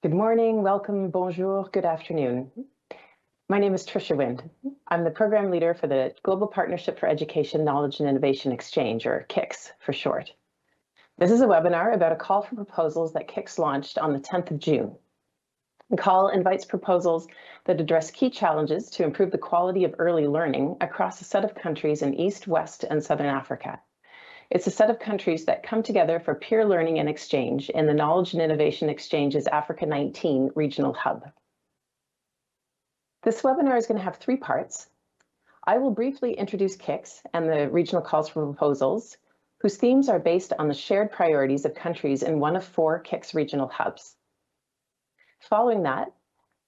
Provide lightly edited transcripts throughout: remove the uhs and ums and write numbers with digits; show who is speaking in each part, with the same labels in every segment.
Speaker 1: Good morning, welcome, bonjour, good afternoon. My name is Tricia Wind. I'm the program leader for the Global Partnership for Education, Knowledge and Innovation Exchange, or KIX for short. This is a webinar about a call for proposals that KIX launched on the 10th of June. The call invites proposals that address key challenges to improve the quality of early learning across a set of countries in East, West, and Southern Africa. It's a set of countries that come together for peer learning and exchange in the Knowledge and Innovation Exchange's Africa 19 regional hub. This webinar is going to have three parts. I will briefly introduce KIX and the regional calls for proposals, whose themes are based on the shared priorities of countries in one of four KIX regional hubs. Following that,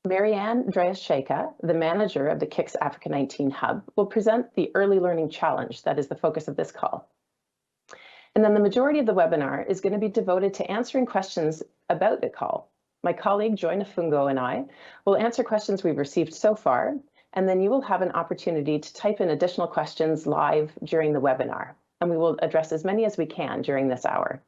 Speaker 1: Marianne Drejas-Sheka, the manager of the KIX Africa 19 hub, will present the early learning challenge that is the focus of this call. And then the majority of the webinar is going to be devoted to answering questions about the call. My colleague Joy Nafungo and I will answer questions we've received so far, and then you will have an opportunity to type in additional questions live during the webinar, and we will address as many as we can during this hour.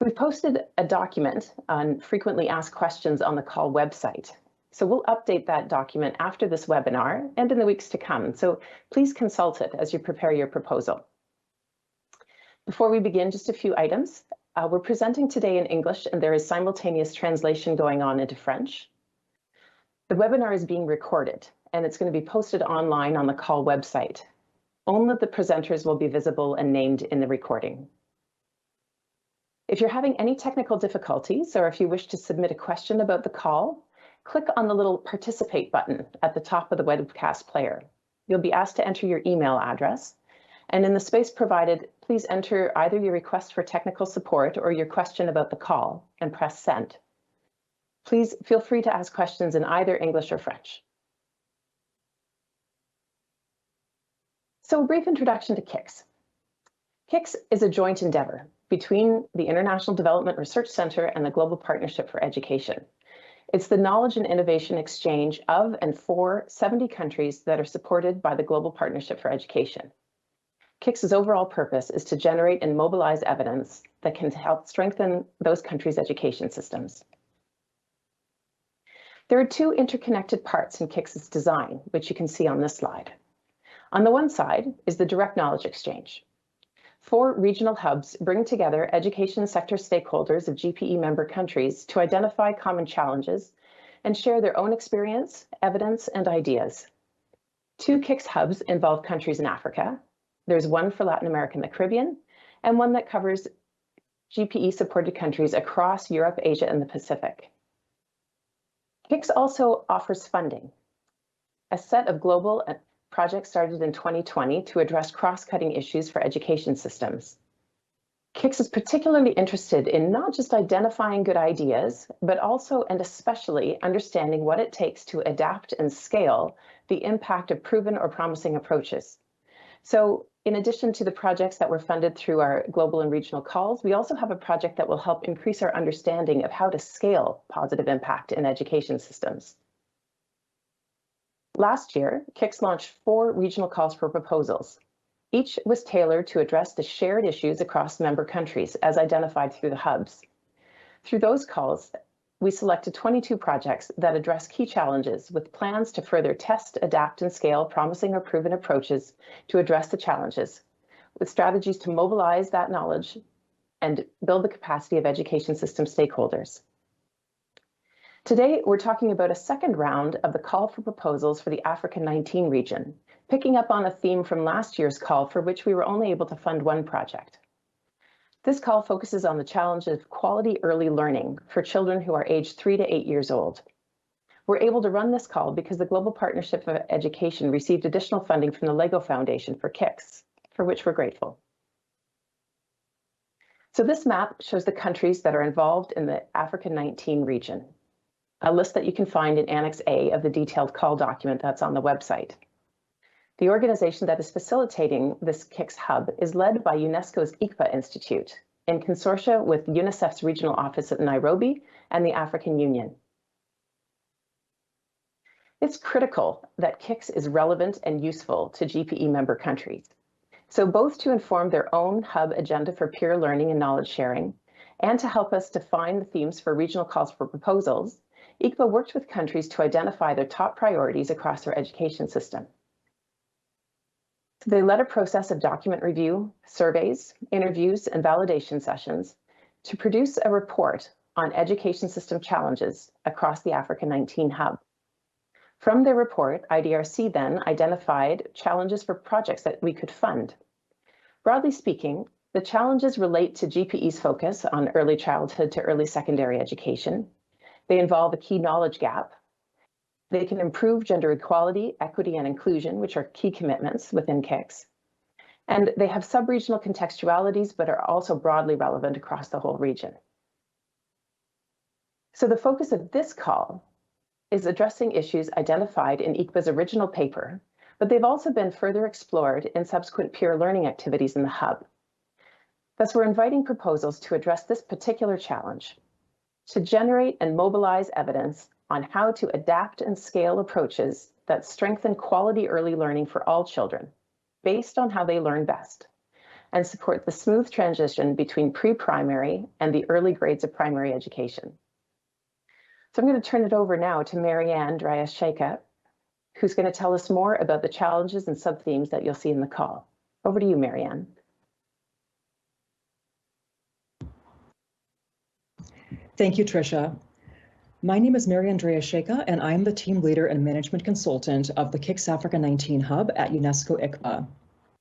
Speaker 1: We've posted a document on frequently asked questions on the call website. So we'll update that document after this webinar and in the weeks to come. So please consult it as you prepare your proposal. Before we begin, just a few items. We're presenting today in English, and there is simultaneous translation going on into French. The webinar is being recorded, and it's going to be posted online on the call website. Only the presenters will be visible and named in the recording. If you're having any technical difficulties, or if you wish to submit a question about the call, click on the little participate button at the top of the webcast player. You'll be asked to enter your email address, and in the space provided, please enter either your request for technical support or your question about the call and press send. Please feel free to ask questions in either English or French. So a brief introduction to KIX. KIX is a joint endeavor between the International Development Research Center and the Global Partnership for Education. It's the knowledge and innovation exchange of and for 70 countries that are supported by the Global Partnership for Education. KIX's overall purpose is to generate and mobilize evidence that can help strengthen those countries' education systems. There are two interconnected parts in KIX's design, which you can see on this slide. On the one side is the direct knowledge exchange. Four regional hubs bring together education sector stakeholders of GPE member countries to identify common challenges and share their own experience, evidence, and ideas. Two KIX hubs involve countries in Africa. There's one for Latin America and the Caribbean, and one that covers GPE-supported countries across Europe, Asia, and the Pacific. KIX also offers funding, a set of global projects started in 2020 to address cross-cutting issues for education systems. KIX is particularly interested in not just identifying good ideas, but also and especially understanding what it takes to adapt and scale the impact of proven or promising approaches. So in addition to the projects that were funded through our global and regional calls, we also have a project that will help increase our understanding of how to scale positive impact in education systems. Last year, KIX launched 4 regional calls for proposals. Each was tailored to address the shared issues across member countries as identified through the hubs. Through those calls, we selected 22 projects that address key challenges with plans to further test, adapt, and scale promising or proven approaches to address the challenges, with strategies to mobilize that knowledge and build the capacity of education system stakeholders. Today, we're talking about a second round of the call for proposals for the Africa 19 region, picking up on a theme from last year's call for which we were only able to fund one project. This call focuses on the challenge of quality early learning for children who are aged 3 to 8 years old. We're able to run this call because the Global Partnership for Education received additional funding from the LEGO Foundation for KIX, for which we're grateful. So this map shows the countries that are involved in the Africa 19 region, a list that you can find in Annex A of the detailed call document that's on the website. The organization that is facilitating this KIX hub is led by UNESCO's ICPA Institute in consortia with UNICEF's regional office at Nairobi and the African Union. It's critical that KIX is relevant and useful to GPE member countries. So both to inform their own hub agenda for peer learning and knowledge sharing, And to help us define the themes for regional calls for proposals, ICPA worked with countries to identify their top priorities across their education system. They led a process of document review, surveys, interviews, and validation sessions to produce a report on education system challenges across the Africa 19 hub. From their report, IDRC then identified challenges for projects that we could fund. Broadly speaking, the challenges relate to GPE's focus on early childhood to early secondary education. They involve a key knowledge gap. They can improve gender equality, equity, and inclusion, which are key commitments within KIX. And they have sub-regional contextualities, but are also broadly relevant across the whole region. So the focus of this call is addressing issues identified in ICPA's original paper, but they've also been further explored in subsequent peer learning activities in the hub. Thus, we're inviting proposals to address this particular challenge, to generate and mobilize evidence on how to adapt and scale approaches that strengthen quality early learning for all children, based on how they learn best, and support the smooth transition between pre-primary and the early grades of primary education. So I'm going to turn it over now to Marianne Dryasheka, who's going to tell us more about the challenges and sub-themes that you'll see in the call. Over to you, Marianne.
Speaker 2: Thank you, Tricia. My name is Marianne Dryasheka, and I'm the team leader and management consultant of the KIX Africa 19 hub at UNESCO ICPA.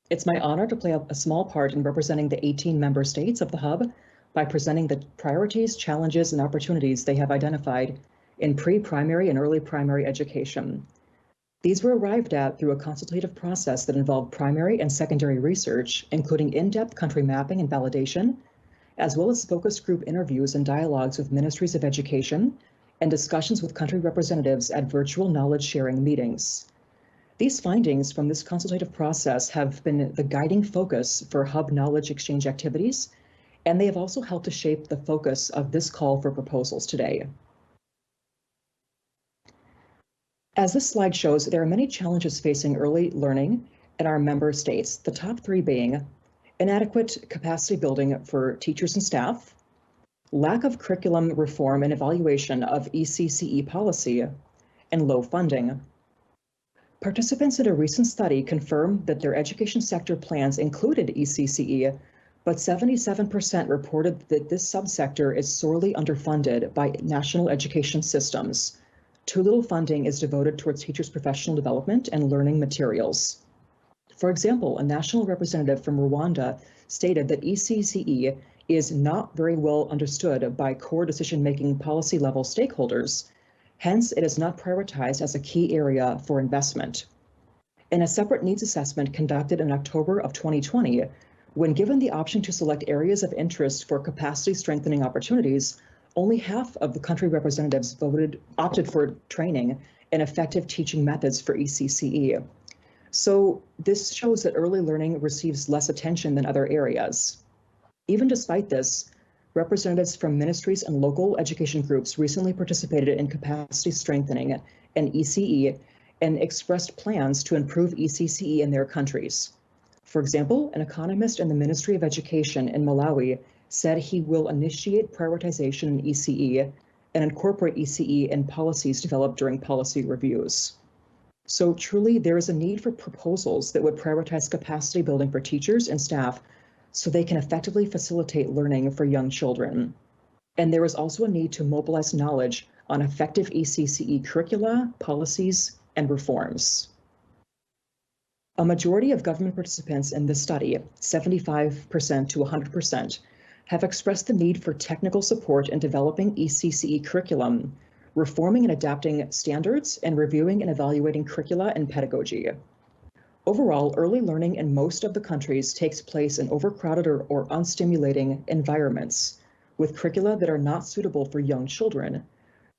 Speaker 2: It's my honor to play a small part in representing the 18 member states of the hub by presenting the priorities, challenges, and opportunities they have identified in pre-primary and early primary education. These were arrived at through a consultative process that involved primary and secondary research, including in-depth country mapping and validation, as well as focus group interviews and dialogues with ministries of education, and discussions with country representatives at virtual knowledge sharing meetings. These findings from this consultative process have been the guiding focus for hub knowledge exchange activities, and they have also helped to shape the focus of this call for proposals today. As this slide shows, there are many challenges facing early learning in our member states, the top three being inadequate capacity building for teachers and staff, lack of curriculum reform and evaluation of ECCE policy, and low funding. Participants in a recent study confirmed that their education sector plans included ECCE, but 77% reported that this subsector is sorely underfunded by national education systems. Too little funding is devoted towards teachers' professional development and learning materials. For example, a national representative from Rwanda stated that ECCE is not very well understood by core decision-making policy level stakeholders. Hence, it is not prioritized as a key area for investment. In a separate needs assessment conducted in October of 2020, when given the option to select areas of interest for capacity strengthening opportunities, only half of the country representatives opted for training in effective teaching methods for ECCE. So this shows that early learning receives less attention than other areas. Even despite this, representatives from ministries and local education groups recently participated in capacity strengthening and ECE and expressed plans to improve ECCE in their countries. For example, an economist in the Ministry of Education in Malawi said he will initiate prioritization in ECE and incorporate ECE in policies developed during policy reviews. So truly, there is a need for proposals that would prioritize capacity building for teachers and staff so they can effectively facilitate learning for young children. And there is also a need to mobilize knowledge on effective ECCE curricula, policies, and reforms. A majority of government participants in this study, 75% to 100%, have expressed the need for technical support in developing ECCE curriculum, reforming and adapting standards, and reviewing and evaluating curricula and pedagogy. Overall, early learning in most of the countries takes place in overcrowded or unstimulating environments, with curricula that are not suitable for young children,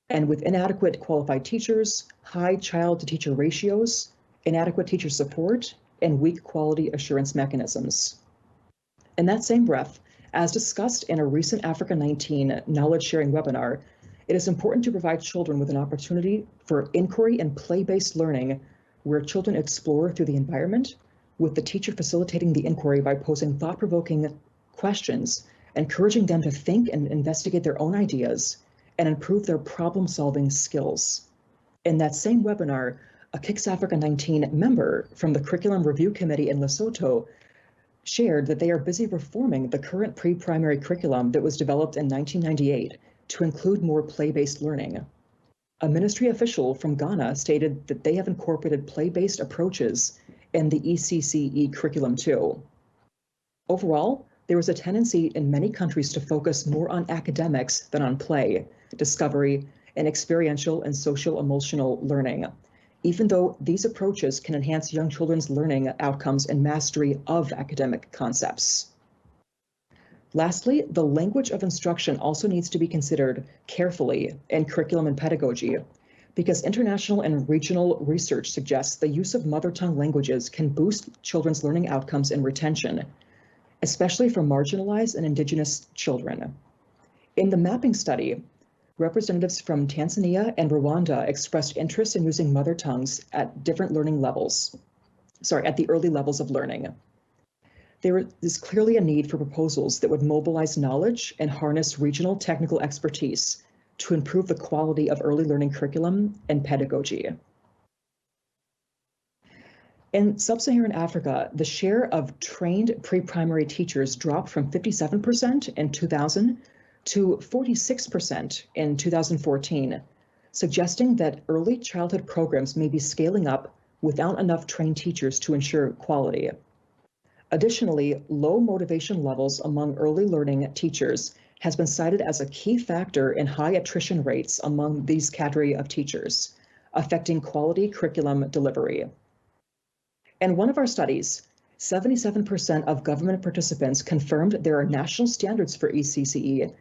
Speaker 2: and with inadequate qualified teachers, high child-to-teacher ratios, inadequate teacher support, and weak quality assurance mechanisms. In that same breath, as discussed in a recent Africa 19 knowledge sharing webinar, it is important to provide children with an opportunity for inquiry and play-based learning where children explore through the environment, with the teacher facilitating the inquiry by posing thought-provoking questions encouraging them to think and investigate their own ideas and improve their problem-solving skills. In that same webinar, a KIX Africa 19 member from the Curriculum Review Committee in Lesotho shared that they are busy reforming the current pre-primary curriculum that was developed in 1998 to include more play-based learning. A ministry official from Ghana stated that they have incorporated play-based approaches in the ECCE curriculum too. Overall, there is a tendency in many countries to focus more on academics than on play, discovery, and experiential and social-emotional learning, even though these approaches can enhance young children's learning outcomes and mastery of academic concepts. Lastly, the language of instruction also needs to be considered carefully in curriculum and pedagogy, because international and regional research suggests the use of mother tongue languages can boost children's learning outcomes and retention, especially for marginalized and indigenous children. In the mapping study, representatives from Tanzania and Rwanda expressed interest in using mother tongues at different learning levels, at the early levels of learning. There is clearly a need for proposals that would mobilize knowledge and harness regional technical expertise to improve the quality of early learning curriculum and pedagogy. In sub-Saharan Africa, the share of trained pre-primary teachers dropped from 57% in 2000 to 46% in 2014, suggesting that early childhood programs may be scaling up without enough trained teachers to ensure quality. Additionally, low motivation levels among early learning teachers has been cited as a key factor in high attrition rates among these cadre of teachers, affecting quality curriculum delivery. In one of our studies, 77% of government participants confirmed there are national standards for ECCE,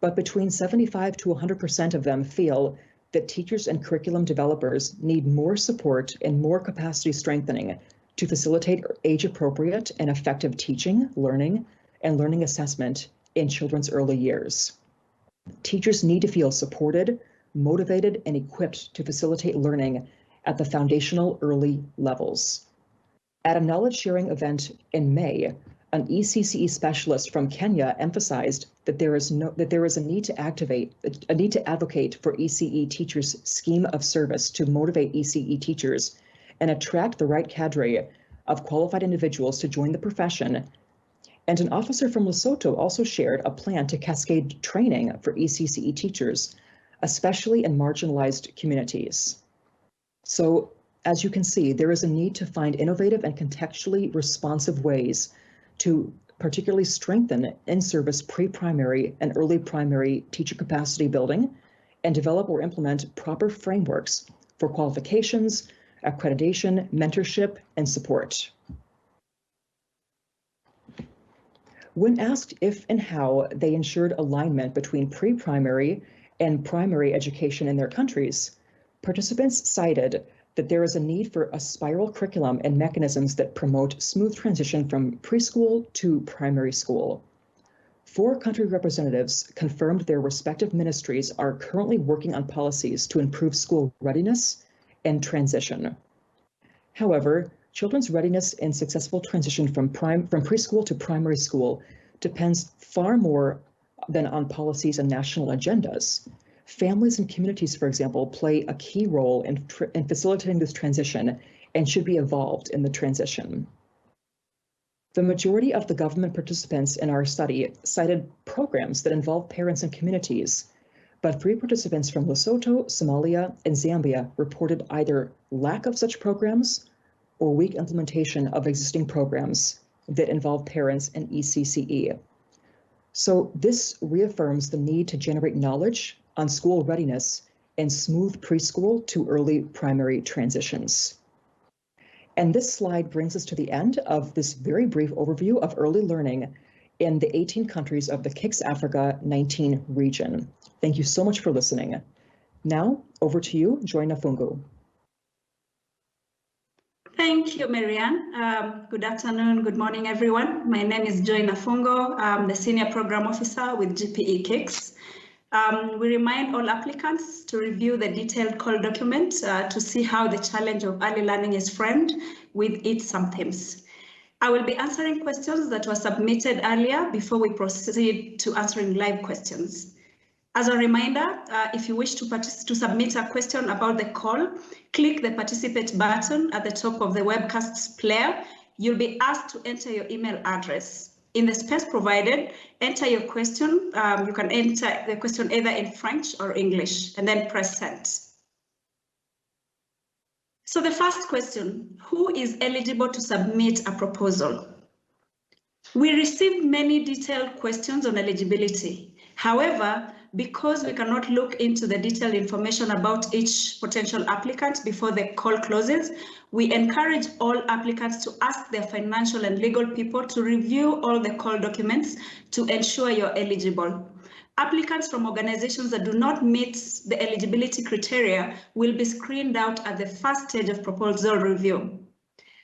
Speaker 2: but between 75 to 100% of them feel that teachers and curriculum developers need more support and more capacity strengthening to facilitate age-appropriate and effective teaching, learning, and learning assessment in children's early years. Teachers need to feel supported, motivated, and equipped to facilitate learning at the foundational early levels. At a knowledge-sharing event in May, an ECCE specialist from Kenya emphasized that there is a need to advocate for ECE teachers' scheme of service to motivate ECE teachers and attract the right cadre of qualified individuals to join the profession. And an officer from Lesotho also shared a plan to cascade training for ECCE teachers, especially in marginalized communities. So, as you can see, there is a need to find innovative and contextually responsive ways to particularly strengthen in-service pre-primary and early primary teacher capacity building and develop or implement proper frameworks for qualifications, accreditation, mentorship, and support. When asked if and how they ensured alignment between pre-primary and primary education in their countries, participants cited that there is a need for a spiral curriculum and mechanisms that promote smooth transition from preschool to primary school. 4 country representatives confirmed their respective ministries are currently working on policies to improve school readiness and transition. However, children's readiness and successful transition from preschool to primary school depends far more than on policies and national agendas. Families and communities, for example, play a key role in facilitating this transition and should be involved in the transition. The majority of the government participants in our study cited programs that involve parents and communities, but 3 participants from Lesotho, Somalia, and Zambia reported either lack of such programs or weak implementation of existing programs that involve parents and ECCE. So this reaffirms the need to generate knowledge on school readiness and smooth preschool to early primary transitions. And this slide brings us to the end of this very brief overview of early learning in the 18 countries of the KIX Africa 19 region. Thank you so much for listening. Now, over to you, Joy Nafungu.
Speaker 3: Thank you, Marianne. Good afternoon, good morning, everyone. My name is Joy Nafungo. I'm the Senior Program Officer with GPE KIX. We remind all applicants to review the detailed call document to see how the challenge of early learning is framed with its some themes. I will be answering questions that were submitted earlier before we proceed to answering live questions. As a reminder, if you wish to submit a question about the call, click the participate button at the top of the webcast player. You'll be asked to enter your email address. In the space provided, enter your question. You can enter the question either in French or English, and then press send. So the first question, who is eligible to submit a proposal? We received many detailed questions on eligibility. However, because we cannot look into the detailed information about each potential applicant before the call closes, we encourage all applicants to ask their financial and legal people to review all the call documents to ensure you're eligible. Applicants from organizations that do not meet the eligibility criteria will be screened out at the first stage of proposal review.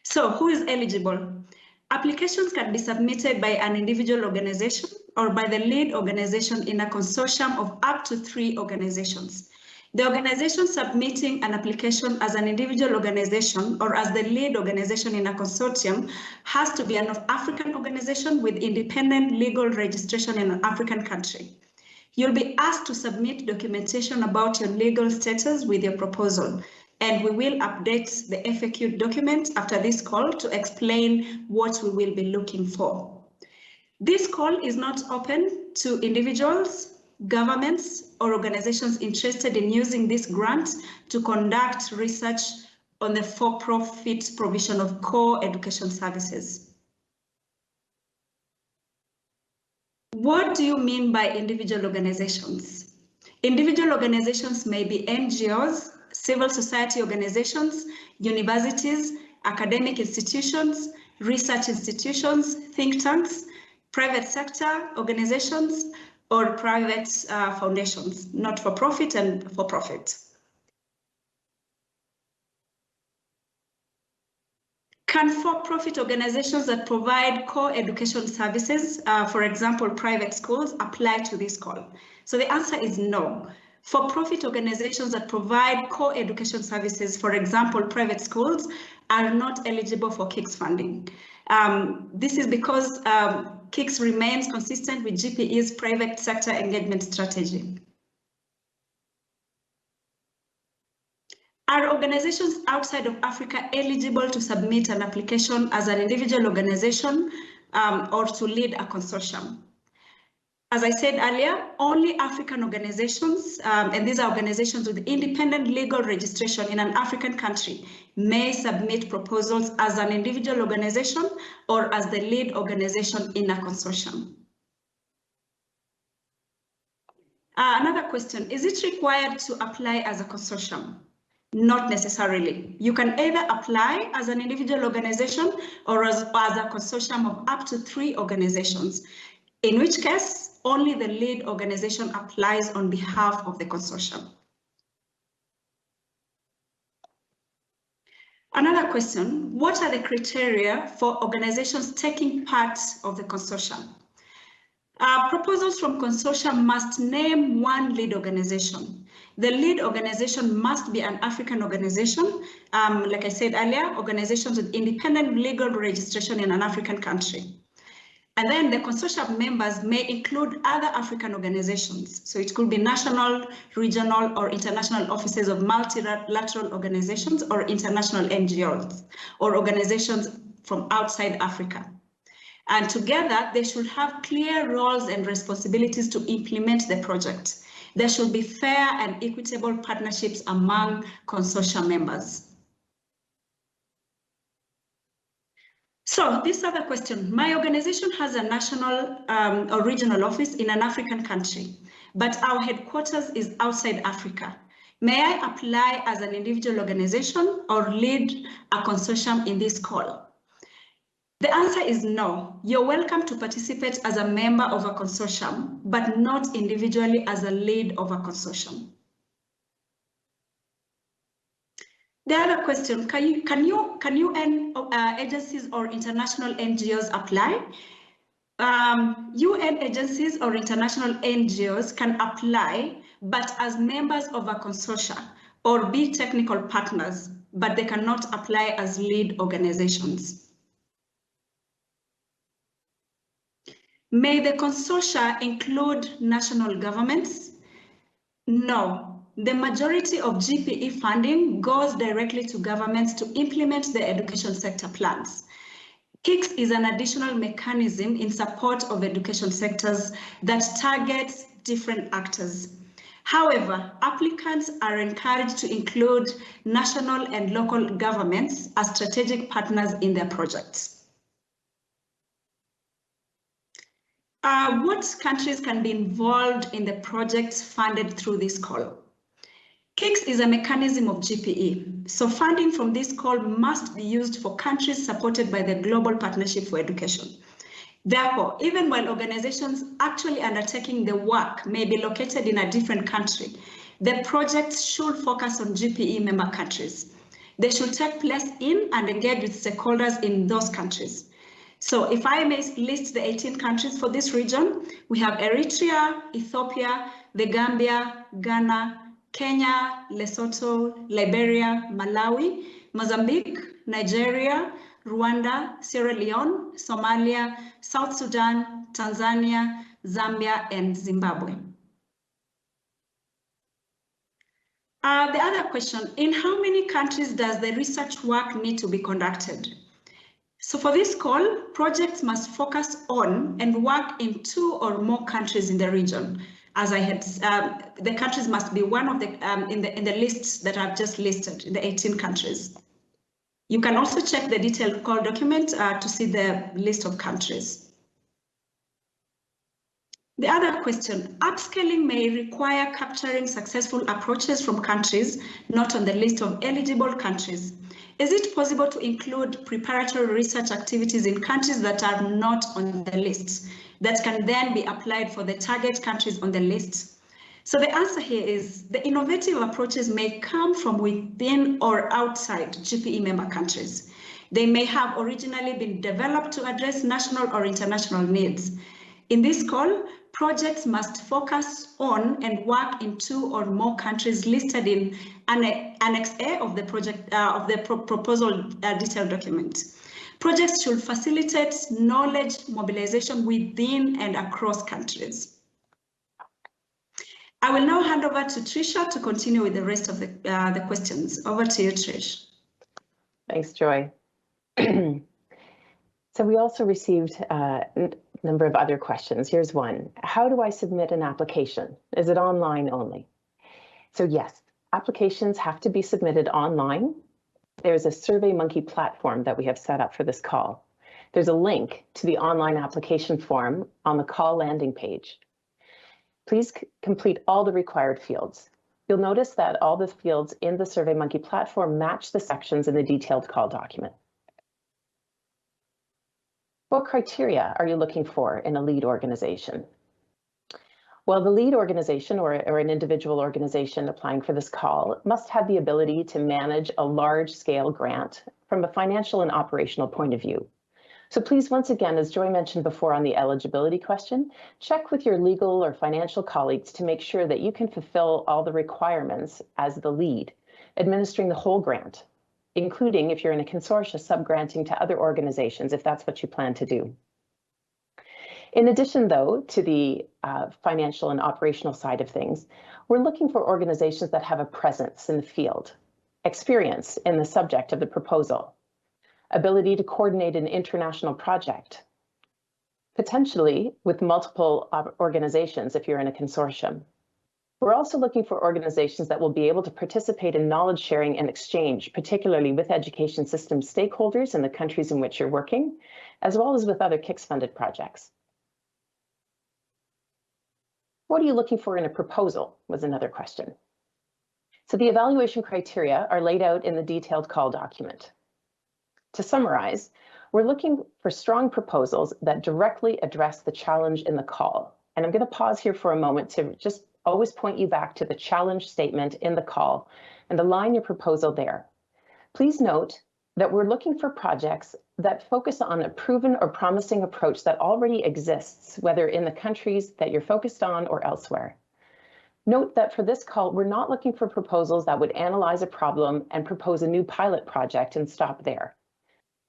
Speaker 3: So who is eligible? Applications can be submitted by an individual organization or by the lead organization in a consortium of up to 3 organizations. The organization submitting an application as an individual organization or as the lead organization in a consortium has to be an African organization with independent legal registration in an African country. You'll be asked to submit documentation about your legal status with your proposal, and we will update the FAQ document after this call to explain what we will be looking for. This call is not open to individuals, governments, or organizations interested in using this grant to conduct research on the for-profit provision of core education services. What do you mean by individual organizations? Individual organizations may be NGOs, civil society organizations, universities, academic institutions, research institutions, think tanks, private sector organizations, or private foundations, not for profit and for profit. Can for-profit organizations that provide core education services, for example, private schools, apply to this call? So the answer is no. For-profit organizations that provide core education services, for example, private schools, are not eligible for KIX funding. This is because KIX remains consistent with GPE's private sector engagement strategy. Are organizations outside of Africa eligible to submit an application as an individual organization or to lead a consortium? As I said earlier, only African organizations, and these are organizations with independent legal registration in an African country, may submit proposals as an individual organization or as the lead organization in a consortium. Another question, is it required to apply as a consortium? Not necessarily. You can either apply as an individual organization or as a consortium of up to 3 organizations, in which case only the lead organization applies on behalf of the consortium. Another question, what are the criteria for organizations taking part of the consortium? Proposals from consortium must name one lead organization. The lead organization must be an African organization. Like I said earlier, organizations with independent legal registration in an African country. And then the consortium members may include other African organizations. So it could be national, regional, or international offices of multilateral organizations or international NGOs or organizations from outside Africa. And together, they should have clear roles and responsibilities to implement the project. There should be fair and equitable partnerships among consortium members. So this other question, my organization has a national or regional office in an African country, but our headquarters is outside Africa. May I apply as an individual organization or lead a consortium in this call? The answer is no. You're welcome to participate as a member of a consortium, but not individually as a lead of a consortium. The other question, can UN agencies or international NGOs apply? UN agencies or international NGOs can apply, but as members of a consortium or be technical partners, but they cannot apply as lead organizations. May the consortia include national governments? No. The majority of GPE funding goes directly to governments to implement the education sector plans. KIX is an additional mechanism in support of education sectors that targets different actors. However, applicants are encouraged to include national and local governments as strategic partners in their projects. What countries can be involved in the projects funded through this call? KIX is a mechanism of GPE, so funding from this call must be used for countries supported by the Global Partnership for Education. Therefore, even while organizations actually undertaking the work may be located in a different country, the projects should focus on GPE member countries. They should take place in and engage with stakeholders in those countries. So if I may list the 18 countries for this region, we have Eritrea, Ethiopia, the Gambia, Ghana, Kenya, Lesotho, Liberia, Malawi, Mozambique, Nigeria, Rwanda, Sierra Leone, Somalia, South Sudan, Tanzania, Zambia, and Zimbabwe. The other question, in how many countries does the research work need to be conducted? So for this call, projects must focus on and work in 2 or more countries in the region. As I had, the countries must be one of the in the lists that I've just listed, in the 18 countries. You can also check the detailed call document to see the list of countries. The other question, upscaling may require capturing successful approaches from countries not on the list of eligible countries. Is it possible to include preparatory research activities in countries that are not on the list that can then be applied for the target countries on the list? So the answer here is the innovative approaches may come from within or outside GPE member countries. They may have originally been developed to address national or international needs. In this call, projects must focus on and work in 2 or more countries listed in Annex A of the project proposal detailed document. Projects should facilitate knowledge mobilization within and across countries. I will now hand over to Tricia to continue with the rest of the questions. Over to you, Trish.
Speaker 1: Thanks, Joy. So we also received a number of other questions. Here's one. How do I submit an application? Is it online only? So yes, applications have to be submitted online. There's a SurveyMonkey platform that we have set up for this call. There's a link to the online application form on the call landing page. Please complete all the required fields. You'll notice that all the fields in the SurveyMonkey platform match the sections in the detailed call document. What criteria are you looking for in a lead organization? Well, the lead organization or an individual organization applying for this call must have the ability to manage a large-scale grant from a financial and operational point of view. So please, once again, as Joy mentioned before on the eligibility question, check with your legal or financial colleagues to make sure that you can fulfill all the requirements as the lead, administering the whole grant, including if you're in a consortia subgranting to other organizations, if that's what you plan to do. In addition, though, to the financial and operational side of things, we're looking for organizations that have a presence in the field, experience in the subject of the proposal, ability to coordinate an international project, potentially with multiple organizations if you're in a consortium. We're also looking for organizations that will be able to participate in knowledge sharing and exchange, particularly with education system stakeholders in the countries in which you're working, as well as with other KIX-funded projects. What are you looking for in a proposal was another question. So the evaluation criteria are laid out in the detailed call document. To summarize, we're looking for strong proposals that directly address the challenge in the call. And I'm going to pause here for a moment to just always point you back to the challenge statement in the call and align your proposal there. Please note that we're looking for projects that focus on a proven or promising approach that already exists, whether in the countries that you're focused on or elsewhere. Note that for this call, we're not looking for proposals that would analyze a problem and propose a new pilot project and stop there.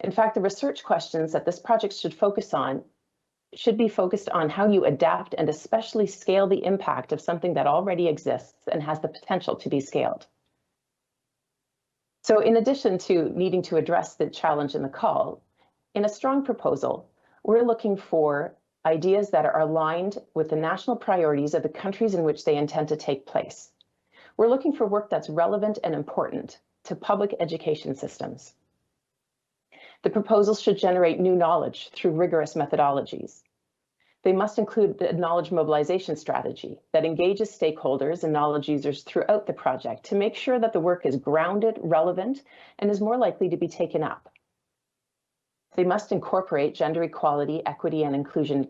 Speaker 1: In fact, the research questions that this project should focus on should be focused on how you adapt and especially scale the impact of something that already exists and has the potential to be scaled. So in addition to needing to address the challenge in the call, in a strong proposal, we're looking for ideas that are aligned with the national priorities of the countries in which they intend to take place. We're looking for work that's relevant and important to public education systems. The proposals should generate new knowledge through rigorous methodologies. They must include the knowledge mobilization strategy that engages stakeholders and knowledge users throughout the project to make sure that the work is grounded, relevant, and is more likely to be taken up. They must incorporate gender equality, equity, and inclusion.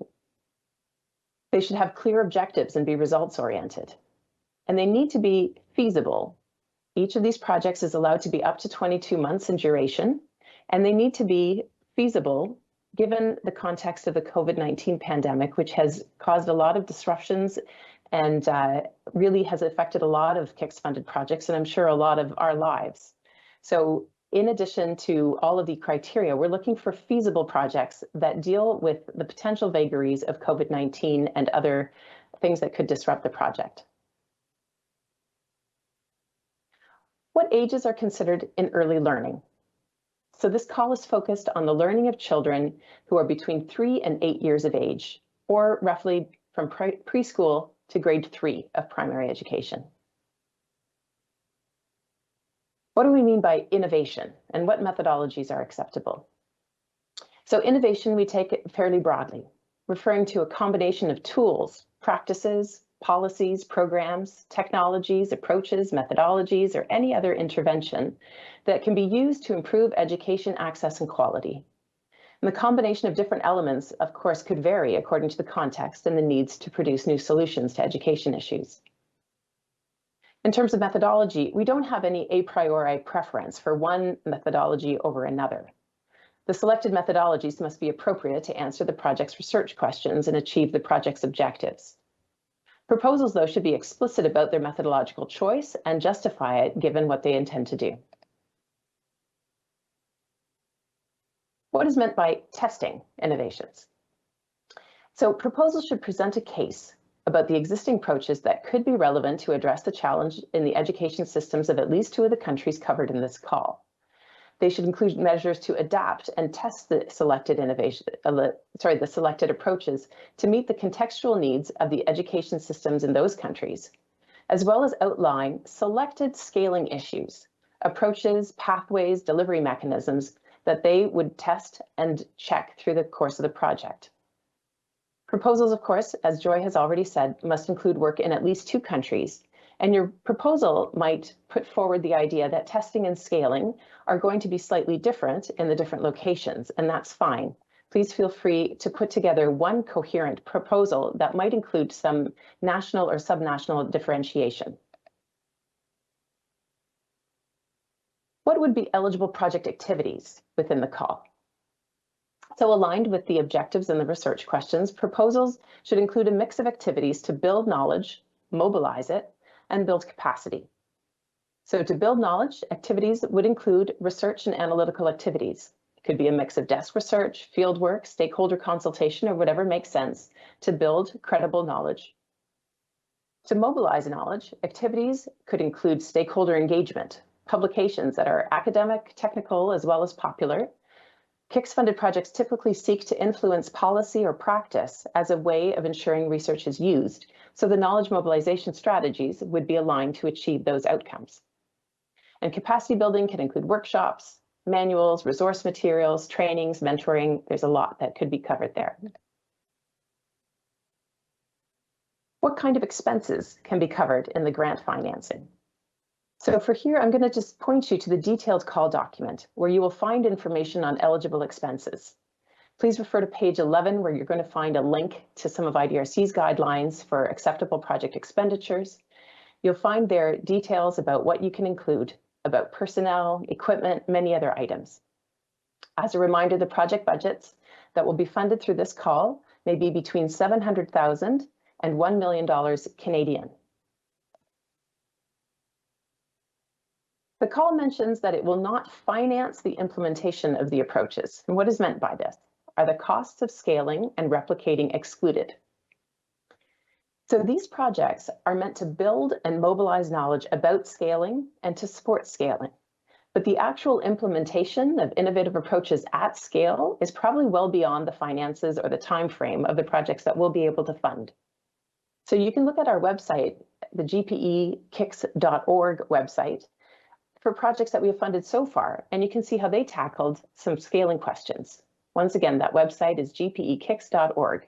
Speaker 1: They should have clear objectives and be results-oriented. And they need to be feasible. Each of these projects is allowed to be up to 22 months in duration, and they need to be feasible given the context of the COVID-19 pandemic, which has caused a lot of disruptions and really has affected a lot of KIX-funded projects, and I'm sure a lot of our lives. So in addition to all of the criteria, we're looking for feasible projects that deal with the potential vagaries of COVID-19 and other things that could disrupt the project. What ages are considered in early learning? So this call is focused on the learning of children who are between 3 and 8 years of age, or roughly from preschool to grade 3 of primary education. What do we mean by innovation, and what methodologies are acceptable? So innovation, we take it fairly broadly, referring to a combination of tools, practices, policies, programs, technologies, approaches, methodologies, or any other intervention that can be used to improve education access and quality. And the combination of different elements, of course, could vary according to the context and the needs to produce new solutions to education issues. In terms of methodology, we don't have any a priori preference for one methodology over another. The selected methodologies must be appropriate to answer the project's research questions and achieve the project's objectives. Proposals, though, should be explicit about their methodological choice and justify it given what they intend to do. What is meant by testing innovations? So proposals should present a case about the existing approaches that could be relevant to address the challenge in the education systems of at least 2 of the countries covered in this call. They should include measures to adapt and test the selected the selected approaches to meet the contextual needs of the education systems in those countries, as well as outline selected scaling issues, approaches, pathways, delivery mechanisms that they would test and check through the course of the project. Proposals, of course, as Joy has already said, must include work in at least 2 countries. And your proposal might put forward the idea that testing and scaling are going to be slightly different in the different locations, and that's fine. Please feel free to put together one coherent proposal that might include some national or subnational differentiation. What would be eligible project activities within the call? So aligned with the objectives and the research questions, proposals should include a mix of activities to build knowledge, mobilize it, and build capacity. So to build knowledge, activities would include research and analytical activities. It could be a mix of desk research, field work, stakeholder consultation, or whatever makes sense to build credible knowledge. To mobilize knowledge, activities could include stakeholder engagement, publications that are academic, technical, as well as popular. KIX-funded projects typically seek to influence policy or practice as a way of ensuring research is used, so the knowledge mobilization strategies would be aligned to achieve those outcomes. And capacity building can include workshops, manuals, resource materials, trainings, mentoring. There's a lot that could be covered there. What kind of expenses can be covered in the grant financing? So for here, I'm going to just point you to the detailed call document where you will find information on eligible expenses. Please refer to page 11 where you're going to find a link to some of IDRC's guidelines for acceptable project expenditures. You'll find there details about what you can include, about personnel, equipment, many other items. As a reminder, the project budgets that will be funded through this call may be between $700,000 and $1 million Canadian. The call mentions that it will not finance the implementation of the approaches. And what is meant by this? are the costs of scaling and replicating excluded? So these projects are meant to build and mobilize knowledge about scaling and to support scaling. But the actual implementation of innovative approaches at scale is probably well beyond the finances or the time frame of the projects that we'll be able to fund. So you can look at our website, the gpekix.org website, for projects that we have funded so far, and you can see how they tackled some scaling questions. Once again, that website is gpekix.org.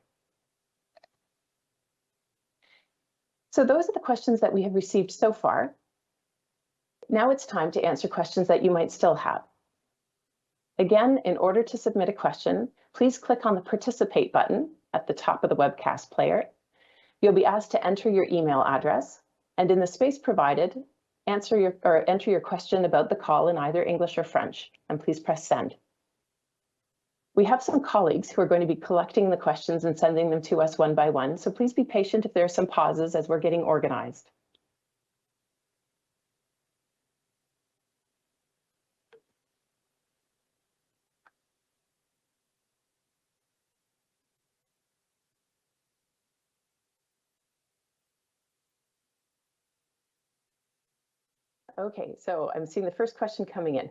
Speaker 1: So those are the questions that we have received so far. Now it's time to answer questions that you might still have. Again, in order to submit a question, please click on the Participate button at the top of the webcast player. You'll be asked to enter your email address, and in the space provided, enter your question about the call in either English or French, and please press send. We have some colleagues who are going to be collecting the questions and sending them to us one by one, so please be patient if there are some pauses as we're getting organized. Okay, so I'm seeing the first question coming in.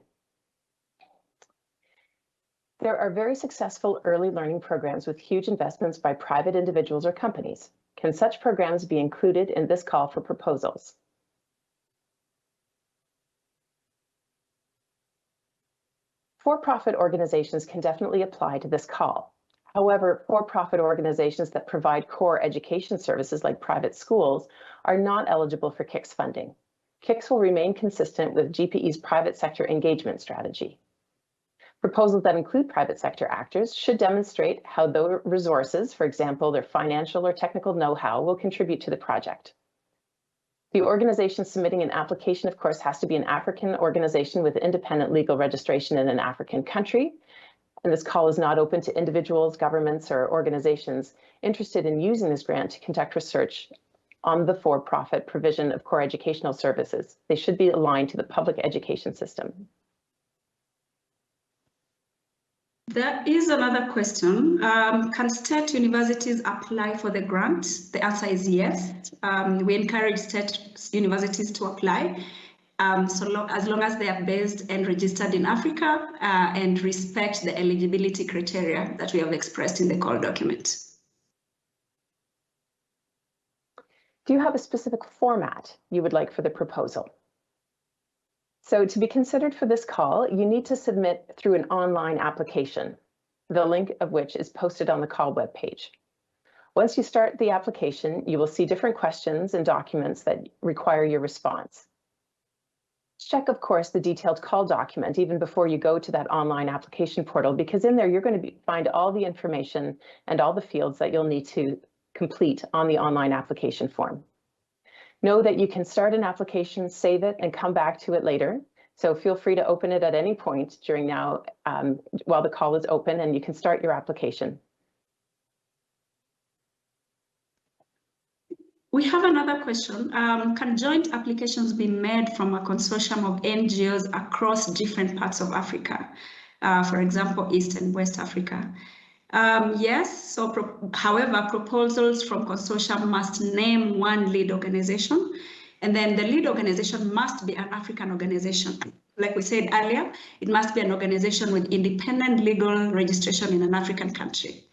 Speaker 1: There are very successful early learning programs with huge investments by private individuals or companies. Can such programs be included in this call for proposals? For-profit organizations can definitely apply to this call. However, for-profit organizations that provide core education services like private schools are not eligible for KIX funding. KIX will remain consistent with GPE's private sector engagement strategy. Proposals that include private sector actors should demonstrate how their resources, for example, their financial or technical know-how, will contribute to the project. The organization submitting an application, of course, has to be an African organization with independent legal registration in an African country. And this call is not open to individuals, governments, or organizations interested in using this grant to conduct research on the for-profit provision of core educational services. They should be aligned to the public education system.
Speaker 3: There is another question. Can state universities apply for the grant? The answer is yes. We encourage state universities to apply as long as they are based and registered in Africa and respect the eligibility criteria that we have expressed in the call document.
Speaker 1: Do you have a specific format you would like for the proposal? So to be considered for this call, you need to submit through an online application, the link of which is posted on the call webpage. Once you start the application, you will see different questions and documents that require your response. Check, of course, the detailed call document even before you go to that online application portal, because in there you're going to find all the information and all the fields that you'll need to complete on the online application form. Know that you can start an application, save it, and come back to it later. So feel free to open it at any point during now while the call is open, and you can start your application.
Speaker 3: We have another question. Can joint applications be made from a consortium of NGOs across different parts of Africa? For example, East and West Africa. Yes, so however, proposals from consortium must name one lead organization, and then the lead organization must be an African organization. Like we said earlier, it must be an organization with independent legal registration in an African country.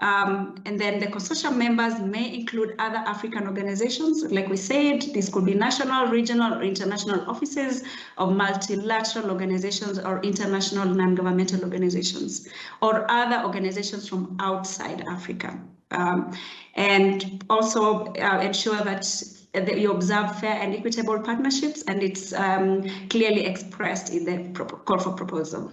Speaker 3: And then the consortium members may include other African organizations. Like we said, this could be national, regional, or international offices of multilateral organizations or international non-governmental organizations, or other organizations from outside Africa. And also ensure that you observe fair and equitable partnerships, and it's clearly expressed in the call for proposal.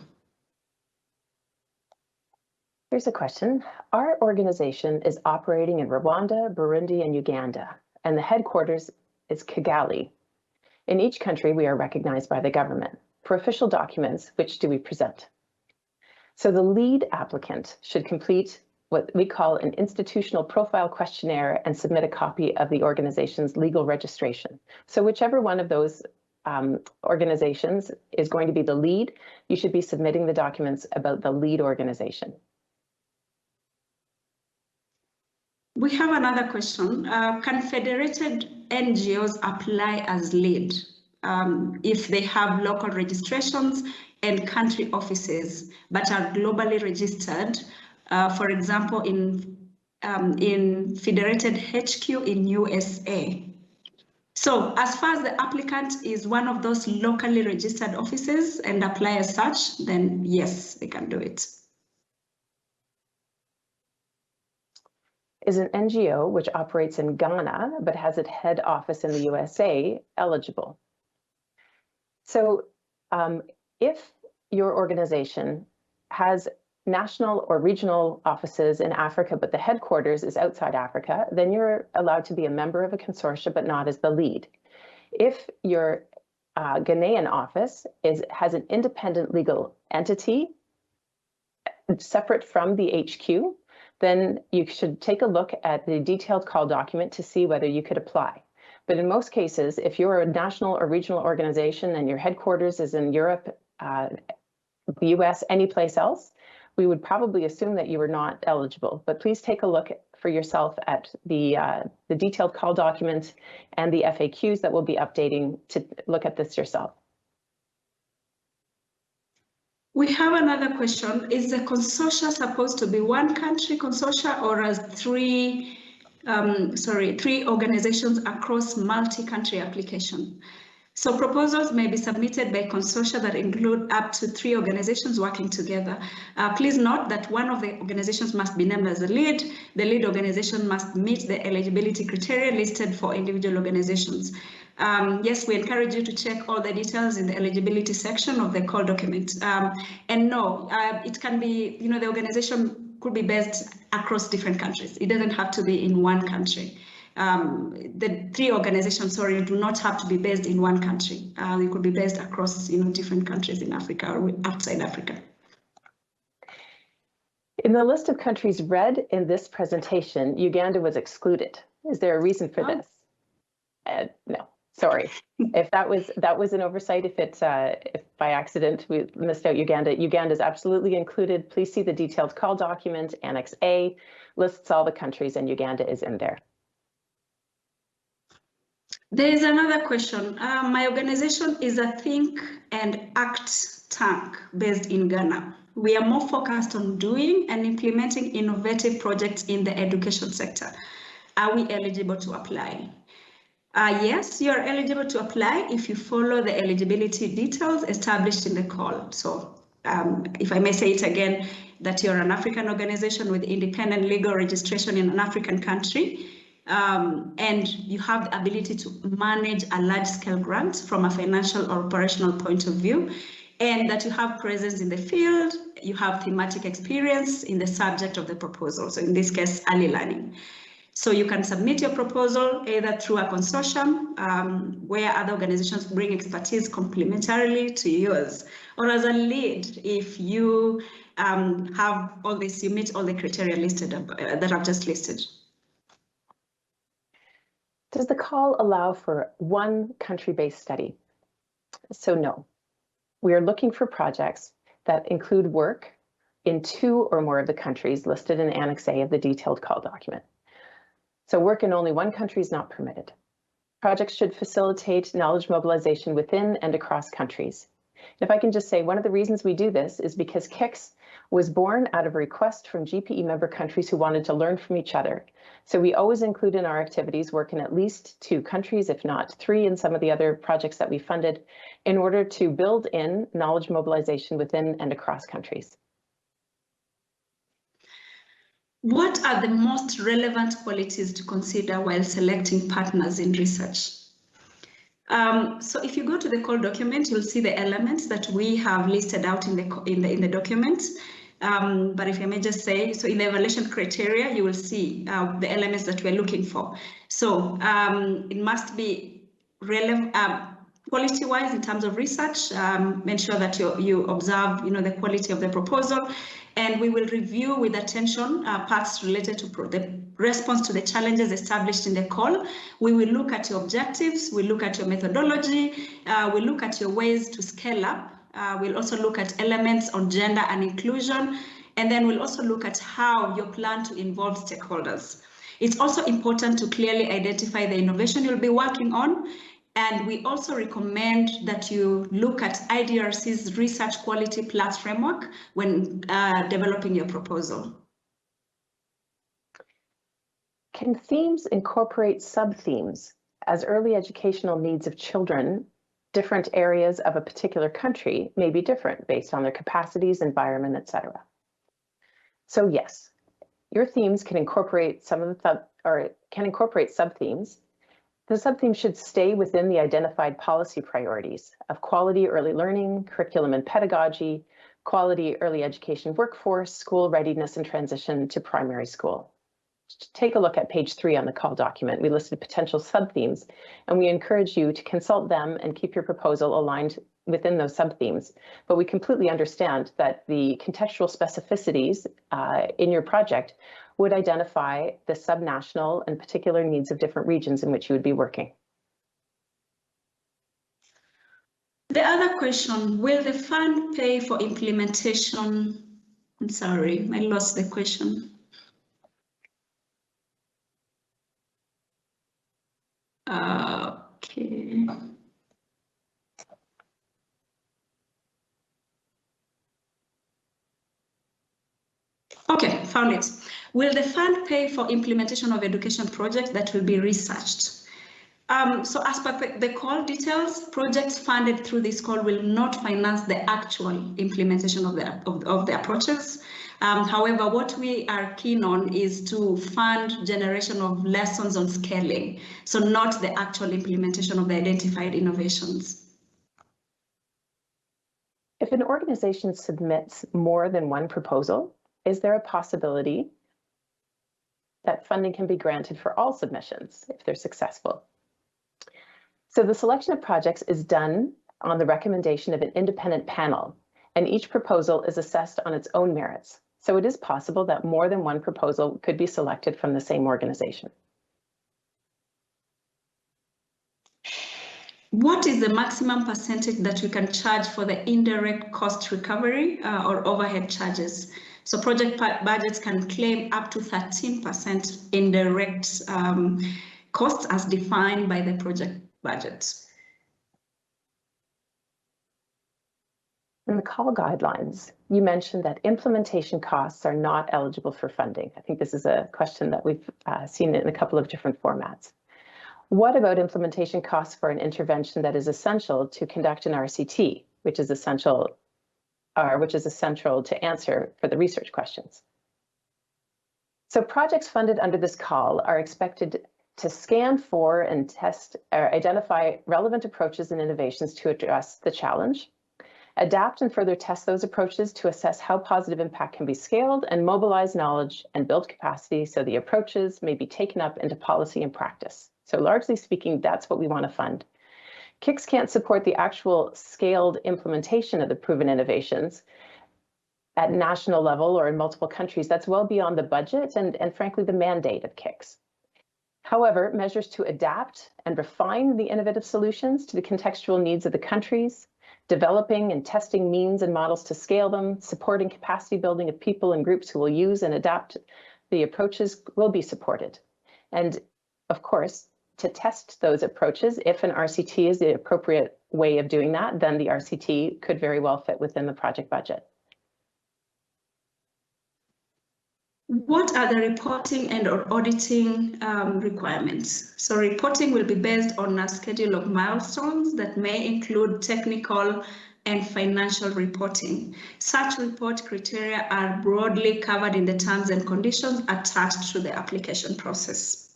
Speaker 1: Here's a question. Our organization is operating in Rwanda, Burundi, and Uganda, and the headquarters is Kigali. In each country, we are recognized by the government. For official documents, which do we present? So the lead applicant should complete what we call an institutional profile questionnaire and submit a copy of the organization's legal registration. So whichever one of those organizations is going to be the lead, you should be submitting the documents about the lead organization.
Speaker 3: We have another question. Confederated NGOs apply as lead if they have local registrations and country offices, but are globally registered, for example, in Federated HQ in USA. So as far as the applicant is one of those locally registered offices and apply as such, then yes, they can do it.
Speaker 1: Is an NGO which operates in Ghana but has its head office in the USA eligible? So if your organization has national or regional offices in Africa, but the headquarters is outside Africa, then you're allowed to be a member of a consortium, but not as the lead. If your Ghanaian office has an independent legal entity separate from the HQ, then you should take a look at the detailed call document to see whether you could apply. But in most cases, if you're a national or regional organization and your headquarters is in Europe, the US, any place else, we would probably assume that you are not eligible. But please take a look for yourself at the detailed call document and the FAQs that we'll be updating to look at this yourself.
Speaker 3: We have another question. Is the consortia supposed to be one country consortia or as three organizations across multi-country application? So proposals may be submitted by consortia that include up to 3 organizations working together. Please note that one of the organizations must be named as the lead. The lead organization must meet the eligibility criteria listed for individual organizations. Yes, we encourage you to check all the details in the eligibility section of the call document. And no, it can be, the organization could be based across different countries. It doesn't have to be in one country. The 3 organizations, do not have to be based in one country. They could be based across, different countries in Africa or outside Africa.
Speaker 1: In the list of countries read in this presentation, Uganda was excluded. Is there a reason for this? No, sorry. If that was an oversight, if by accident we missed out Uganda, Uganda is absolutely included. Please see the detailed call document, Annex A, lists all the countries, and Uganda is in there.
Speaker 3: There is another question. My organization is a think and act tank based in Ghana. We are more focused on doing and implementing innovative projects in the education sector. Are we eligible to apply? Yes, you are eligible to apply if you follow the eligibility details established in the call. So if I may say it again, that you're an African organization with independent legal registration in an African country, and you have the ability to manage a large-scale grant from a financial or operational point of view, and that you have presence in the field, you have thematic experience in the subject of the proposal. So in this case, early learning. So you can submit your proposal either through a consortium where other organizations bring expertise complementarily to yours, or as a lead if you have all this, you meet all the criteria listed that I've just listed.
Speaker 1: Does the call allow for one country-based study? So no. We are looking for projects that include work in 2 or more of the countries listed in Annex A of the detailed call document. So work in only one country is not permitted. Projects should facilitate knowledge mobilization within and across countries. If I can just say, one of the reasons we do this is because KIX was born out of a request from GPE member countries who wanted to learn from each other. So we always include in our activities work in at least 2 countries, if not 3 in some of the other projects that we funded, in order to build in knowledge mobilization within and across countries.
Speaker 3: What are the most relevant qualities to consider while selecting partners in research? So if you go to the call document, you'll see the elements that we have listed out in the document. But if I may just say, so in the evaluation criteria, you will see the elements that we're looking for. So it must be relevant, quality-wise in terms of research. Ensure that you observe, the quality of the proposal, and we will review with attention parts related to the response to the challenges established in the call. We will look at your objectives, we look at your methodology, we look at your ways to scale up. We'll also look at elements on gender and inclusion, and then we'll also look at how you plan to involve stakeholders. It's also important to clearly identify the innovation you'll be working on. And we also recommend that you look at IDRC's Research Quality Plus framework when developing your proposal.
Speaker 1: Can themes incorporate sub-themes as early educational needs of children? Different areas of a particular country may be different based on their capacities, environment, etc. So yes, your themes can incorporate sub-themes. The sub-themes should stay within the identified policy priorities of quality early learning, curriculum and pedagogy, quality early education workforce, school readiness and transition to primary school. Take a look at page 3 on the call document. We listed potential sub-themes, and we encourage you to consult them and keep your proposal aligned within those sub-themes. But we completely understand that the contextual specificities in your project would identify the subnational and particular needs of different regions in which you would be working.
Speaker 3: The other question, will the fund pay for implementation? I'm sorry, I lost the question. Okay. Okay, found it. Will the fund pay for implementation of education projects that will be researched? So as per the call details, projects funded through this call will not finance the actual implementation of the approaches. However, what we are keen on is to fund generation of lessons on scaling, so not the actual implementation of the identified innovations.
Speaker 1: If an organization submits more than one proposal, is there a possibility that funding can be granted for all submissions if they're successful? So the selection of projects is done on the recommendation of an independent panel, and each proposal is assessed on its own merits. So it is possible that more than one proposal could be selected from the same organization.
Speaker 3: What is the maximum percentage that we can charge for the indirect cost recovery or overhead charges? So project budgets can claim up to 13% indirect costs as defined by the project budget.
Speaker 1: In the call guidelines, you mentioned that implementation costs are not eligible for funding. I think this is a question that we've seen in a couple of different formats. What about implementation costs for an intervention that is essential to conduct an RCT, which is essential to answer for the research questions? So projects funded under this call are expected to scan for and test or identify relevant approaches and innovations to address the challenge, adapt and further test those approaches to assess how positive impact can be scaled, and mobilize knowledge and build capacity so the approaches may be taken up into policy and practice. So largely speaking, that's what we want to fund. KIX can't support the actual scaled implementation of the proven innovations at national level or in multiple countries. That's well beyond the budget and frankly, the mandate of KIX. However, measures to adapt and refine the innovative solutions to the contextual needs of the countries, developing and testing means and models to scale them, supporting capacity building of people and groups who will use and adapt the approaches will be supported. And of course, to test those approaches, if an RCT is the appropriate way of doing that, then the RCT could very well fit within the project budget.
Speaker 3: What are the reporting and or auditing requirements? So reporting will be based on a schedule of milestones that may include technical and financial reporting. Such report criteria are broadly covered in the terms and conditions attached to the application process.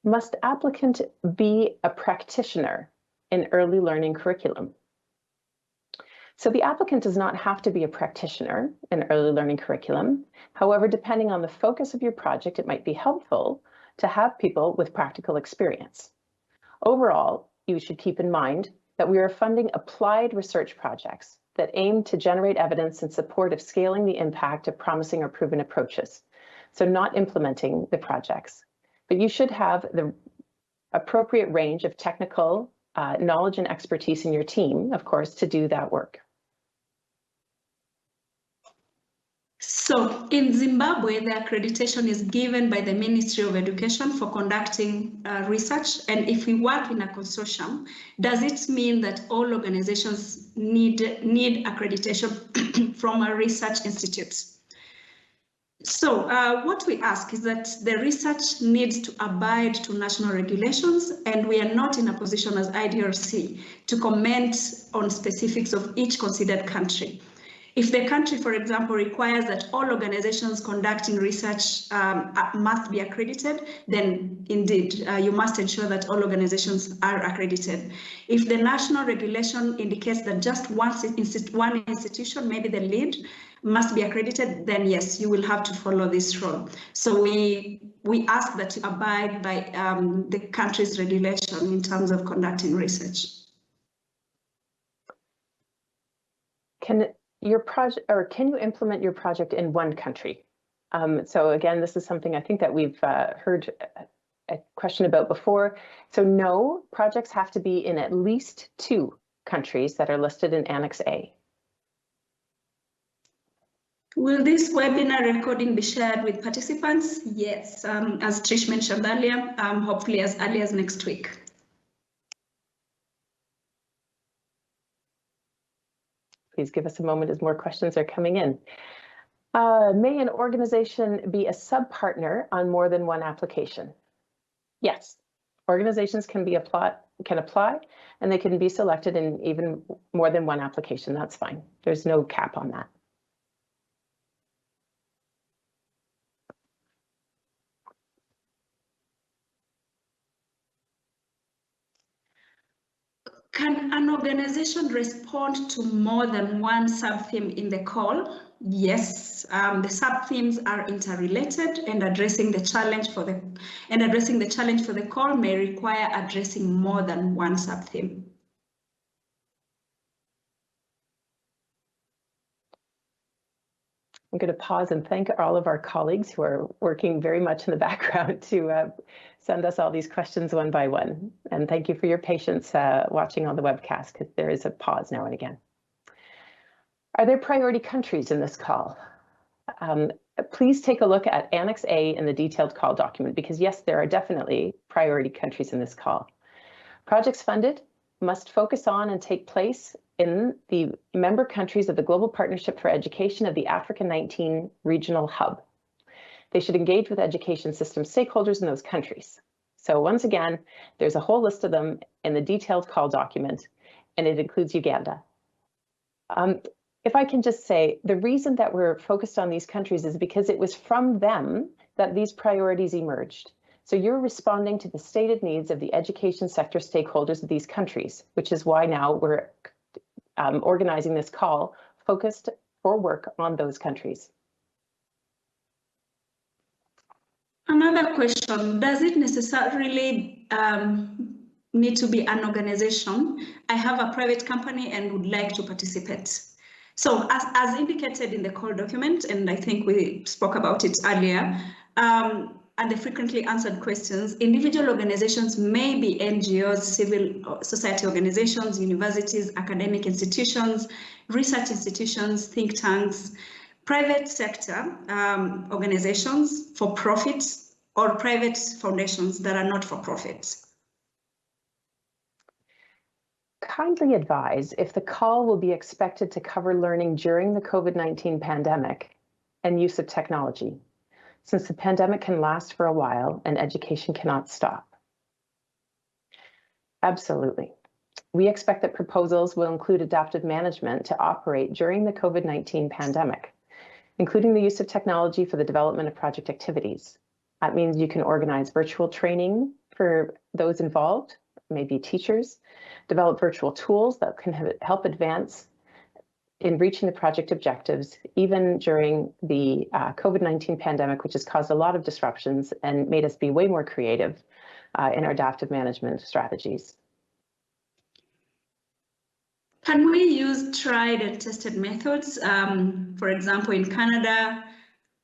Speaker 1: Must applicant be a practitioner in early learning curriculum? So the applicant does not have to be a practitioner in early learning curriculum. However, depending on the focus of your project, it might be helpful to have people with practical experience. Overall, you should keep in mind that we are funding applied research projects that aim to generate evidence in support of scaling the impact of promising or proven approaches. So not implementing the projects, but you should have the appropriate range of technical knowledge and expertise in your team, of course, to do that work.
Speaker 3: So in Zimbabwe, the accreditation is given by the Ministry of Education for conducting research. And if we work in a consortium, does it mean that all organizations need accreditation from a research institute? So what we ask is that the research needs to abide to national regulations, and we are not in a position as IDRC to comment on specifics of each considered country. If the country, for example, requires that all organizations conducting research must be accredited, then indeed you must ensure that all organizations are accredited. If the national regulation indicates that just one institution, maybe the lead, must be accredited, then yes, you will have to follow this rule. So we ask that you abide by the country's regulation in terms of conducting research.
Speaker 1: Can you implement your project in one country? So again, this is something I think that we've heard a question about before. So no, projects have to be in at least 2 countries that are listed in Annex A.
Speaker 3: Will this webinar recording be shared with participants? Yes, as Trish mentioned earlier, hopefully as early as next week.
Speaker 1: Please give us a moment as more questions are coming in. May an organization be a sub-partner on more than one application? Yes, organizations can apply and they can be selected in even more than one application. That's fine. There's no cap on that.
Speaker 3: Can an organization respond to more than one sub-theme in the call? Yes, the sub-themes are interrelated, and addressing the challenge for the call may require addressing more than one sub-theme.
Speaker 1: I'm going to pause and thank all of our colleagues who are working very much in the background to send us all these questions one by one. And thank you for your patience watching on the webcast, because there is a pause now and again. Are there priority countries in this call? Please take a look at Annex A in the detailed call document, because yes, there are definitely priority countries in this call. Projects funded must focus on and take place in the member countries of the Global Partnership for Education of the Africa 19 Regional Hub. They should engage with education system stakeholders in those countries. So once again, there's a whole list of them in the detailed call document, and it includes Uganda. If I can just say, the reason that we're focused on these countries is because it was from them that these priorities emerged. So you're responding to the stated needs of the education sector stakeholders of these countries, which is why now we're organizing this call focused for work on those countries.
Speaker 3: Another question, does it necessarily need to be an organization? I have a private company and would like to participate. So as indicated in the call document, and I think we spoke about it earlier, and the frequently answered questions, individual organizations may be NGOs, civil society organizations, universities, academic institutions, research institutions, think tanks, private sector organizations for profit, or private foundations that are not for profit.
Speaker 1: Kindly advise if the call will be expected to cover learning during the COVID-19 pandemic and use of technology, since the pandemic can last for a while and education cannot stop. Absolutely. We expect that proposals will include adaptive management to operate during the COVID-19 pandemic, including the use of technology for the development of project activities. That means you can organize virtual training for those involved, maybe teachers, develop virtual tools that can help advance in reaching the project objectives, even during the COVID-19 pandemic, which has caused a lot of disruptions and made us be way more creative in our adaptive management strategies.
Speaker 3: Can we use tried and tested methods, for example, in Canada,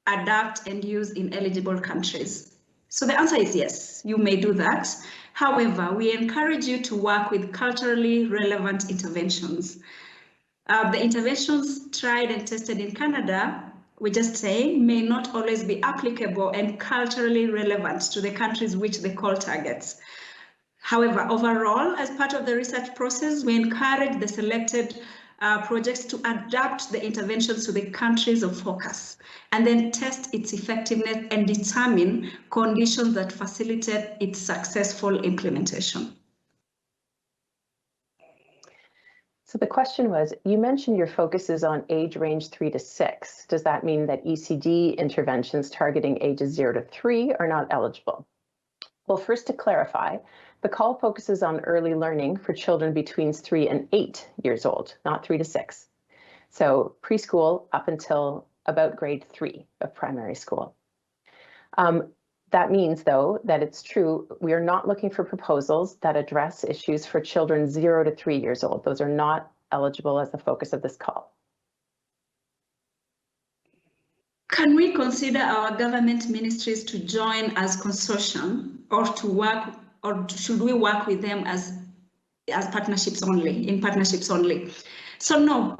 Speaker 3: adapt and use in eligible countries? So the answer is yes, you may do that. However, we encourage you to work with culturally relevant interventions. The interventions tried and tested in Canada we're just saying, may not always be applicable and culturally relevant to the countries which the call targets. However, overall, as part of the research process, we encourage the selected projects to adapt the interventions to the countries of focus and then test its effectiveness and determine conditions that facilitate its successful implementation.
Speaker 1: So the question was, you mentioned your focus is on age range 3 to 6. Does that mean that ECD interventions targeting ages 0 to 3 are not eligible? Well, first to clarify, the call focuses on early learning for children between 3 and 8 years old, not 3 to 6. So preschool up until about grade 3 of primary school. That means, though, that it's true, we are not looking for proposals that address issues for children 0 to 3 years old. Those are not eligible as the focus of this call.
Speaker 3: Can we consider our government ministries to join as consortium, or to work, or should we work with them as partnerships only, in partnerships only? So no,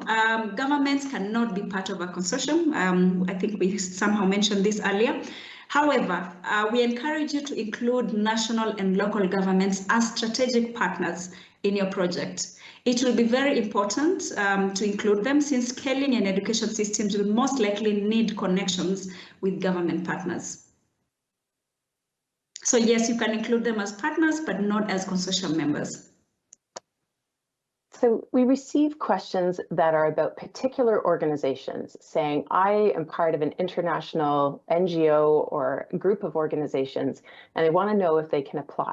Speaker 3: governments cannot be part of a consortium. I think we somehow mentioned this earlier. However, we encourage you to include national and local governments as strategic partners in your project. It will be very important to include them, since scaling and education systems will most likely need connections with government partners. So yes, you can include them as partners, but not as consortium members.
Speaker 1: So we receive questions that are about particular organizations saying, I am part of an international NGO or group of organizations, and I want to know if they can apply.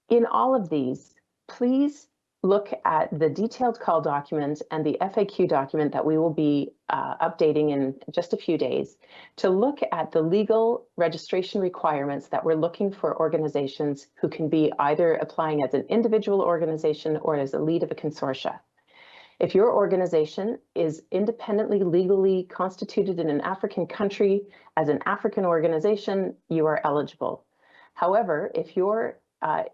Speaker 1: In all of these, please look at the detailed call document and the FAQ document that we will be updating in just a few days to look at the legal registration requirements that we're looking for organizations who can be either applying as an individual organization or as a lead of a consortia. If your organization is independently legally constituted in an African country as an African organization, you are eligible. However, if your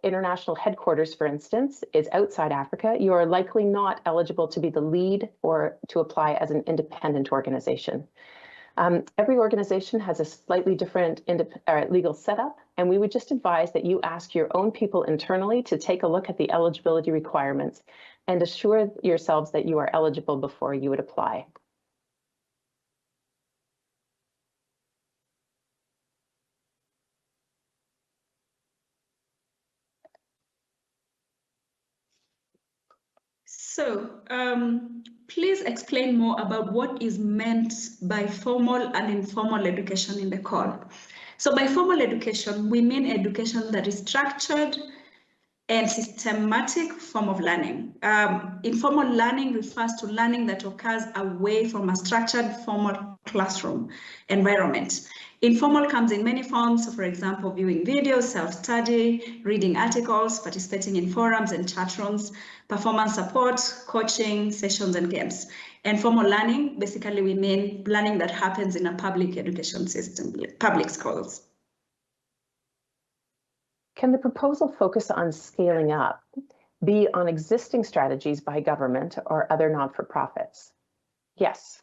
Speaker 1: international headquarters, for instance, is outside Africa, you are likely not eligible to be the lead or to apply as an independent organization. Every organization has a slightly different legal setup, and we would just advise that you ask your own people internally to take a look at the eligibility requirements and assure yourselves that you are eligible before you would apply.
Speaker 3: So please explain more about what is meant by formal and informal education in the call. So by formal education, we mean education that is structured and systematic form of learning. Informal learning refers to learning that occurs away from a structured formal classroom environment. Informal comes in many forms, so for example, viewing videos, self-study, reading articles, participating in forums and chat rooms, performance support, coaching, sessions, and games. And formal learning, basically we mean learning that happens in a public education system, public schools.
Speaker 1: Can the proposal focus on scaling up, be on existing strategies by government or other not-for-profits? Yes.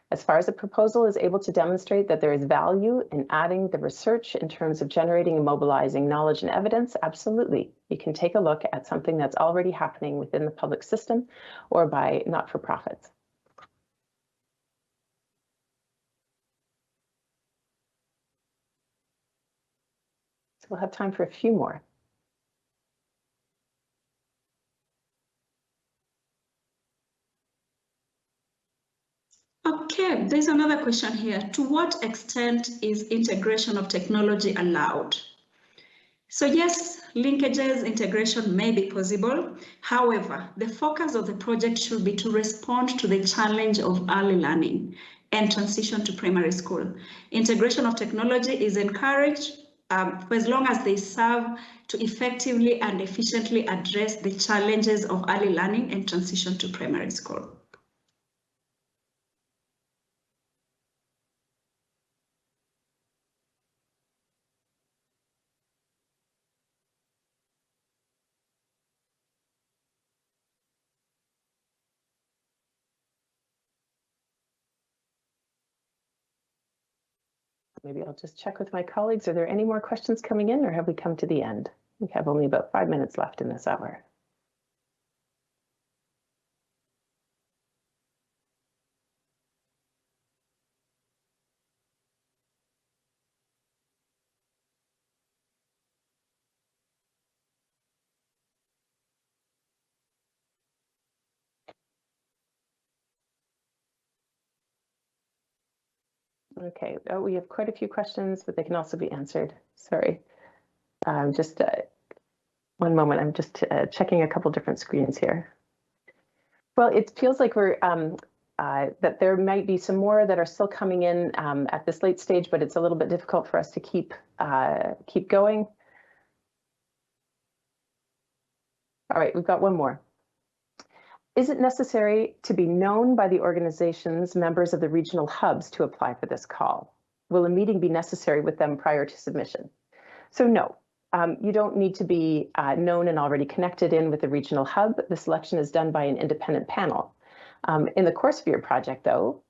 Speaker 1: As far as the proposal is able to demonstrate that there is value in adding the research in terms of generating and mobilizing knowledge and evidence, absolutely. You can take a look at something that's already happening within the public system or by not-for-profits. So we'll have time for a few more.
Speaker 3: Okay, there's another question here. To what extent is integration of technology allowed? So yes, linkages, integration may be possible. However, the focus of the project should be to respond to the challenge of early learning and transition to primary school. Integration of technology is encouraged for as long as they serve to effectively and efficiently address the challenges of early learning and transition to primary school.
Speaker 1: maybe I'll just check with my colleagues. Are there any more questions coming in, or have we come to the end? We have only about 5 minutes left in this hour. Okay, oh, we have quite a few questions, but they can also be answered. Sorry. Just one moment, I'm just checking a couple different screens here. Well, it feels like we're that there might be some more that are still coming in at this late stage, but it's a little bit difficult for us to keep going. All right, we've got one more. Is it necessary to be known by the organization's members of the regional hubs to apply for this call? Will a meeting be necessary with them prior to submission? So no, you don't need to be known and already connected in with the regional hub. The selection is done by an independent panel. In the course of your project, though,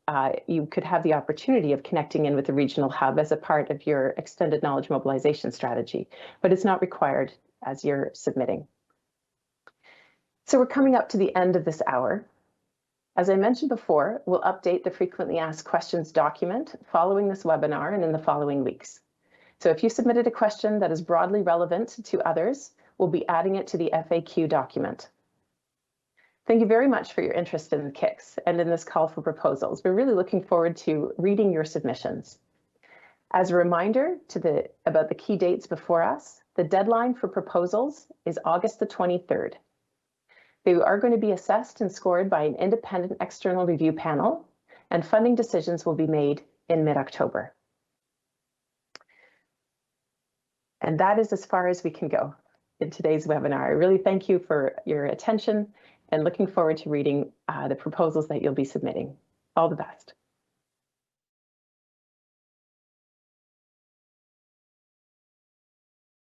Speaker 1: you could have the opportunity of connecting in with the regional hub as a part of your extended knowledge mobilization strategy, but it's not required as you're submitting. So we're coming up to the end of this hour. As I mentioned before, we'll update the frequently asked questions document following this webinar and in the following weeks. So if you submitted a question that is broadly relevant to others, we'll be adding it to the FAQ document. Thank you very much for your interest in the KIX and in this call for proposals. We're really looking forward to reading your submissions. As a reminder about the key dates before us, the deadline for proposals is August the 23rd. They are going to be assessed and scored by an independent external review panel, and funding decisions will be made in mid-October. And that is as far as we can go in today's webinar. I really thank you for your attention and looking forward to reading the proposals that you'll be submitting. All the best.